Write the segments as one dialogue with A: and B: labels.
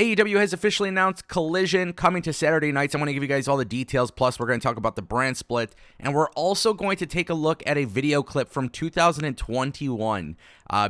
A: AEW has officially announced Collision coming to Saturday nights. I'm going to give you guys all the details, plus we're going to talk about the brand split, and we're also going to take a look at a video clip from 2021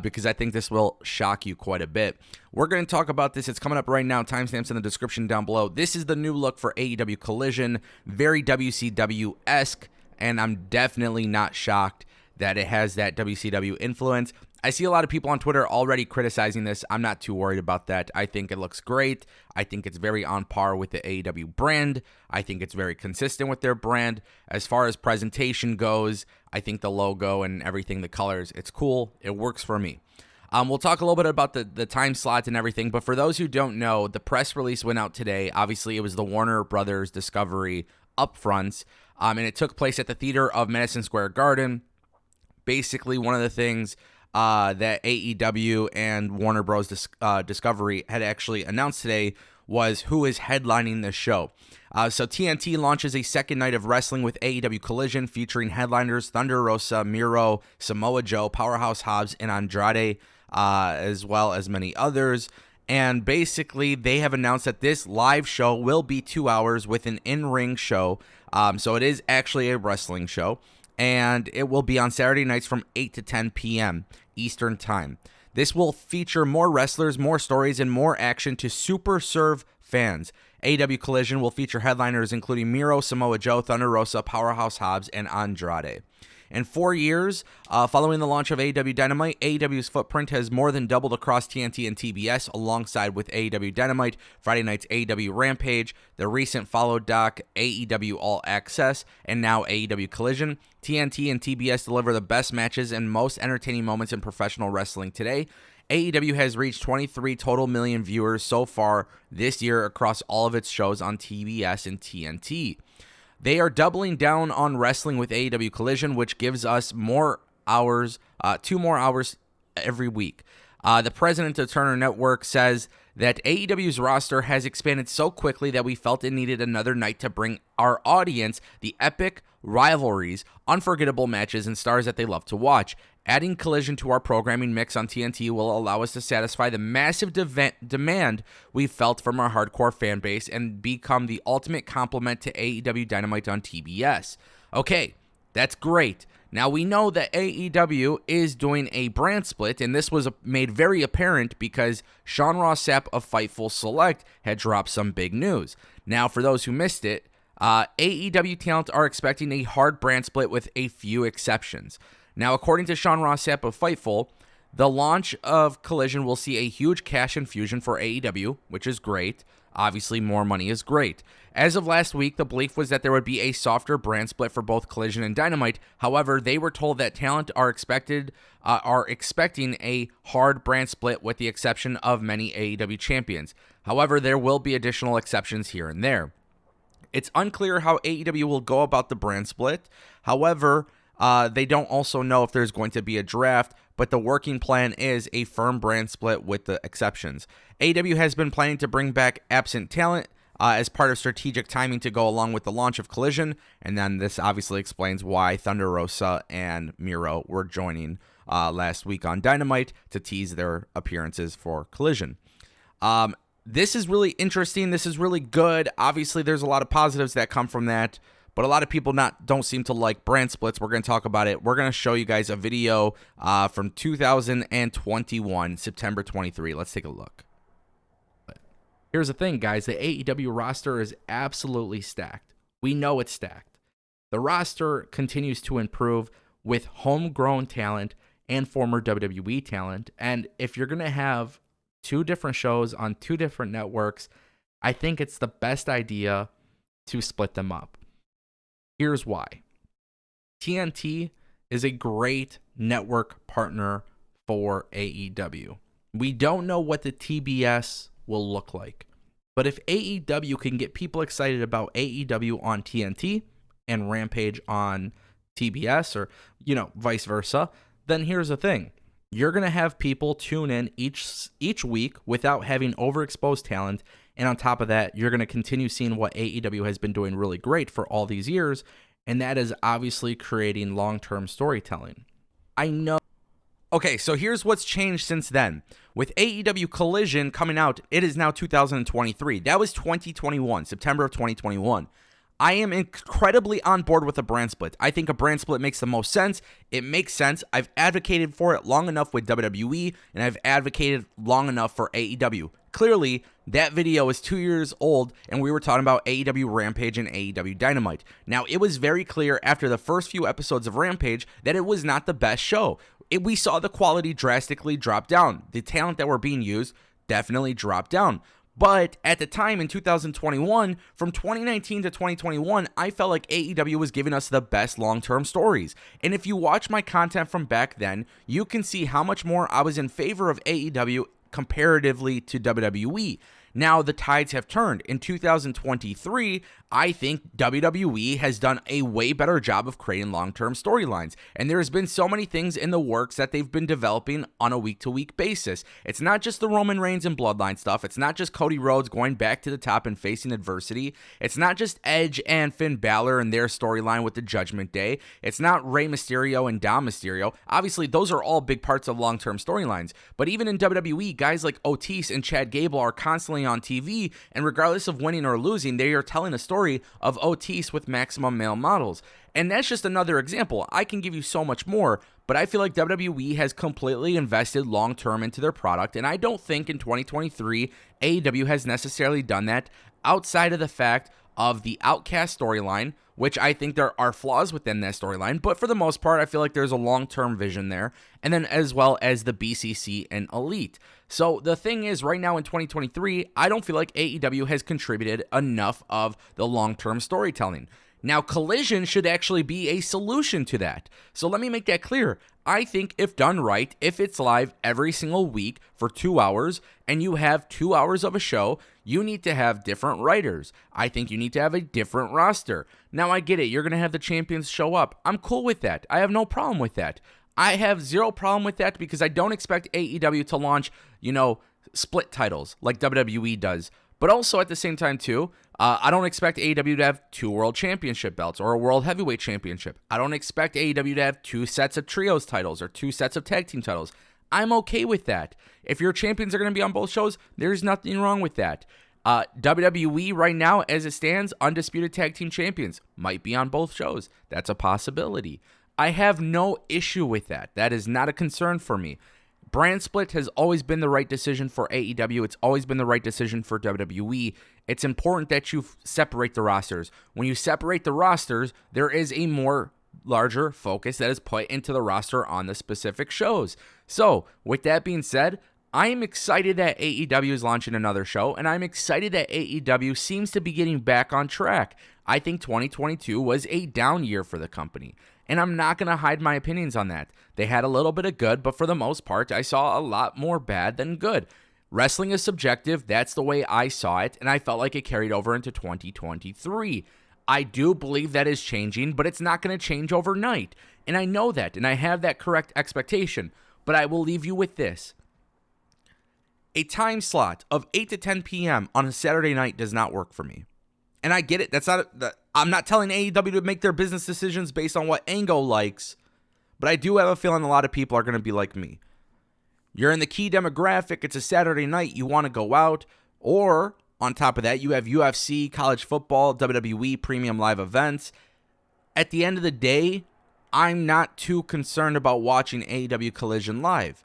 A: because I think this will shock you quite a bit. We're going to talk about this. It's coming up right now. Timestamps in the description down below. This is the new look for AEW Collision, very WCW-esque, and I'm definitely not shocked that it has that WCW influence. I see a lot of people on Twitter already criticizing this. I'm not too worried about that. I think it looks great. I think it's very on par with the AEW brand. I think it's very consistent with their brand. As far as presentation goes, I think the logo and everything, the colors, it's cool. It works for me. We'll talk a little bit about the time slots and everything, but for those who don't know, the press release went out today. Obviously, it was the Warner Brothers Discovery upfronts, and it took place at the Theater of Madison Square Garden. Basically, one of the things that AEW and Warner Bros. Discovery had actually announced today was who is headlining the show. So TNT launches a second night of wrestling with AEW Collision, featuring headliners Thunder Rosa, Miro, Samoa Joe, Powerhouse Hobbs, and Andrade, as well as many others. And basically, they have announced that this live show will be 2 hours with an in-ring show. So it is actually a wrestling show. And it will be on Saturday nights from 8 to 10 p.m. Eastern Time. This will feature more wrestlers, more stories, and more action to super serve fans. AEW Collision will feature headliners including Miro, Samoa Joe, Thunder Rosa, Powerhouse Hobbs, and Andrade. In 4 years, following the launch of AEW Dynamite, AEW's footprint has more than doubled across TNT and TBS, alongside with AEW Dynamite, Friday night's AEW Rampage, the recent followed doc, AEW All Access, and now AEW Collision. TNT and TBS deliver the best matches and most entertaining moments in professional wrestling today. AEW has reached 23 total million viewers so far this year across all of its shows on TBS and TNT. They are doubling down on wrestling with AEW Collision, which gives us more hours, 2 more hours every week. The president of Turner Network says that AEW's roster has expanded so quickly that we felt it needed another night to bring our audience the epic rivalries, unforgettable matches, and stars that they love to watch. Adding Collision to our programming mix on TNT will allow us to satisfy the massive demand we've felt from our hardcore fan base and become the ultimate complement to AEW Dynamite on TBS. Okay, that's great. Now we know that AEW is doing a brand split, and this was made very apparent because Sean Ross Sapp of Fightful Select had dropped some big news. Now, for those who missed it, AEW talent are expecting a hard brand split with a few exceptions. Now, according to Sean Ross Sapp of Fightful, the launch of Collision will see a huge cash infusion for AEW, which is great. Obviously, more money is great. As of last week, the belief was that there would be a softer brand split for both Collision and Dynamite. However, they were told that talent are expecting a hard brand split with the exception of many AEW champions. However, there will be additional exceptions here and there. It's unclear how AEW will go about the brand split. However, they don't also know if there's going to be a draft, but the working plan is a firm brand split with the exceptions. AEW has been planning to bring back absent talent as part of strategic timing to go along with the launch of Collision, and then this obviously explains why Thunder Rosa and Miro were joining last week on Dynamite to tease their appearances for Collision. This is really interesting. This is really good. Obviously, there's a lot of positives that come from that. But a lot of people don't seem to like brand splits. We're going to talk about it. We're going to show you guys a video from 2021, September 23. Let's take a look. Here's the thing, guys. The AEW roster is absolutely stacked. We know it's stacked. The roster continues to improve with homegrown talent and former WWE talent. And if you're going to have 2 different shows on 2 different networks, I think it's the best idea to split them up. Here's why. TNT is a great network partner for AEW. We don't know what the TBS will look like. But if AEW can get people excited about AEW on TNT and Rampage on TBS or, vice versa, then here's the thing. You're going to have people tune in each week without having overexposed talent. And on top of that, you're going to continue seeing what AEW has been doing really great for all these years, and that is obviously creating long-term storytelling. I know Okay, so here's what's changed since then. With AEW Collision coming out, it is now 2023. That was 2021, September of 2021. I am incredibly on board with a brand split. I think a brand split makes the most sense. It makes sense. I've advocated for it long enough with WWE, and I've advocated long enough for AEW. Clearly, that video is 2 years old, and we were talking about AEW Rampage and AEW Dynamite. Now, it was very clear after the first few episodes of Rampage that it was not the best show. We saw the quality drastically drop down. The talent that were being used definitely dropped down. But at the time in 2021, from 2019 to 2021, I felt like AEW was giving us the best long-term stories. And if you watch my content from back then, you can see how much more I was in favor of AEW comparatively to WWE. Now the tides have turned. In 2023, I think WWE has done a way better job of creating long-term storylines. And there has been so many things in the works that they've been developing on a week-to-week basis. It's not just the Roman Reigns and Bloodline stuff. It's not just Cody Rhodes going back to the top and facing adversity. It's not just Edge and Finn Balor and their storyline with the Judgment Day. It's not Rey Mysterio and Dom Mysterio. Obviously, those are all big parts of long-term storylines. But even in WWE, guys like Otis and Chad Gable are constantly on TV, and regardless of winning or losing, they are telling a story of Otis with maximum male models. And that's just another example. I can give you so much more, but I feel like WWE has completely invested long-term into their product, and I don't think in 2023 AEW has necessarily done that outside of the fact of the Outcast storyline, which I think there are flaws within that storyline, but for the most part, I feel like there's a long-term vision there, and then as well as the BCC and Elite. So the thing is, right now in 2023, I don't feel like AEW has contributed enough of the long-term storytelling. Now, Collision should actually be a solution to that. So let me make that clear. I think if done right, if it's live every single week for 2 hours, and you have 2 hours of a show, you need to have different writers. I think you need to have a different roster. Now, I get it. You're going to have the champions show up. I'm cool with that. I have no problem with that. I have zero problem with that because I don't expect AEW to launch, split titles like WWE does. But also at the same time, too, I don't expect AEW to have 2 World Championship belts or a World Heavyweight Championship. I don't expect AEW to have 2 sets of trios titles or 2 sets of tag team titles. I'm okay with that. If your champions are going to be on both shows, there's nothing wrong with that. WWE right now, as it stands, undisputed tag team champions might be on both shows. That's a possibility. I have no issue with that. That is not a concern for me. Brand split has always been the right decision for AEW. It's always been the right decision for WWE. It's important that you separate the rosters. When you separate the rosters, there is a more larger focus that is put into the roster on the specific shows. So, with that being said, I am excited that AEW is launching another show, and I'm excited that AEW seems to be getting back on track. I think 2022 was a down year for the company, and I'm not going to hide my opinions on that. They had a little bit of good, but for the most part, I saw a lot more bad than good. Wrestling is subjective. That's the way I saw it, and I felt like it carried over into 2023. I do believe that is changing, but it's not going to change overnight, and I know that, and I have that correct expectation, but I will leave you with this. A time slot of 8 to 10 p.m. on a Saturday night does not work for me. And I get it. I'm not telling AEW to make their business decisions based on what Ango likes, but I do have a feeling a lot of people are going to be like me. You're in the key demographic. It's a Saturday night. You want to go out. Or, on top of that, you have UFC, college football, WWE, premium live events. At the end of the day, I'm not too concerned about watching AEW Collision live.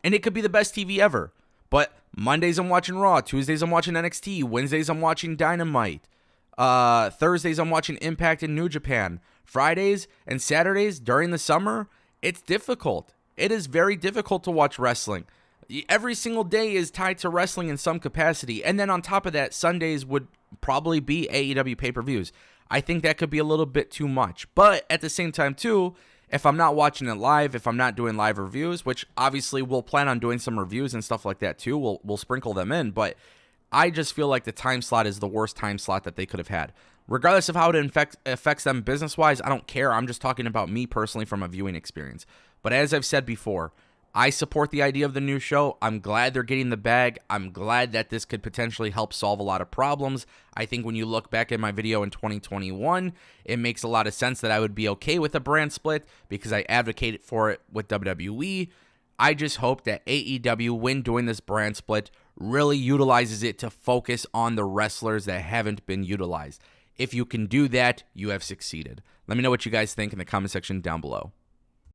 A: And it could be the best TV ever. But Mondays I'm watching Raw, Tuesdays I'm watching NXT, Wednesdays I'm watching Dynamite, Thursdays I'm watching Impact and New Japan, Fridays and Saturdays during the summer, it's difficult. It is very difficult to watch wrestling. Every single day is tied to wrestling in some capacity, and then on top of that, Sundays would probably be AEW pay-per-views. I think that could be a little bit too much, but at the same time too, if I'm not watching it live, if I'm not doing live reviews, which obviously we'll plan on doing some reviews and stuff like that too, we'll sprinkle them in, but I just feel like the time slot is the worst time slot that they could have had. Regardless of how it affects them business-wise, I don't care. I'm just talking about me personally from a viewing experience. But as I've said before, I support the idea of the new show. I'm glad they're getting the bag. I'm glad that this could potentially help solve a lot of problems. I think when you look back at my video in 2021, it makes a lot of sense that I would be okay with a brand split because I advocated for it with WWE. I just hope that AEW, when doing this brand split, really utilizes it to focus on the wrestlers that haven't been utilized. If you can do that, you have succeeded. Let me know what you guys think in the comment section down below.